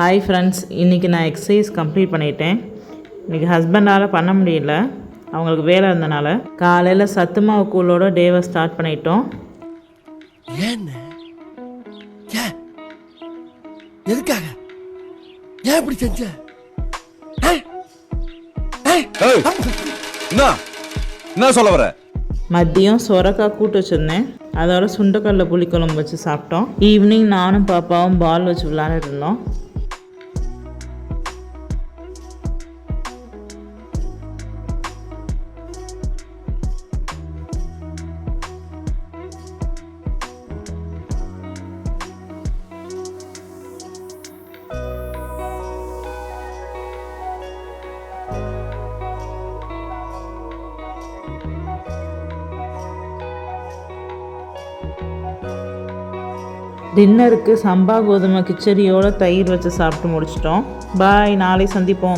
Hi friends, இன்றைக்கி நான் exercise complete பண்ணிட்டேன். இன்றைக்கி ஹஸ்பண்டால் பண்ண முடியல, அவங்களுக்கு வேலை இருந்தனால. காலையில் சத்து மாவு கூழோட டேவை ஸ்டார்ட் பண்ணிட்டோம். எதுக்காக ஏன் இப்படி செஞ்ச? என்ன சொல்ல வர? மதியம் சொரக்காய் கூட்டு வச்சுருந்தேன், அதோட சுண்டக்கடலை புளிக்குழம்பு வச்சு சாப்பிட்டோம். ஈவினிங் நானும் பாப்பாவும் பால் வச்சு விளையாண்டுட்டு இருந்தோம். டின்னருக்கு சம்பா கோதுமை கிச்சடியோட தயிர் வச்சு சாப்பிட்டு முடிச்சிட்டோம். பாய், நாளை சந்திப்போம்.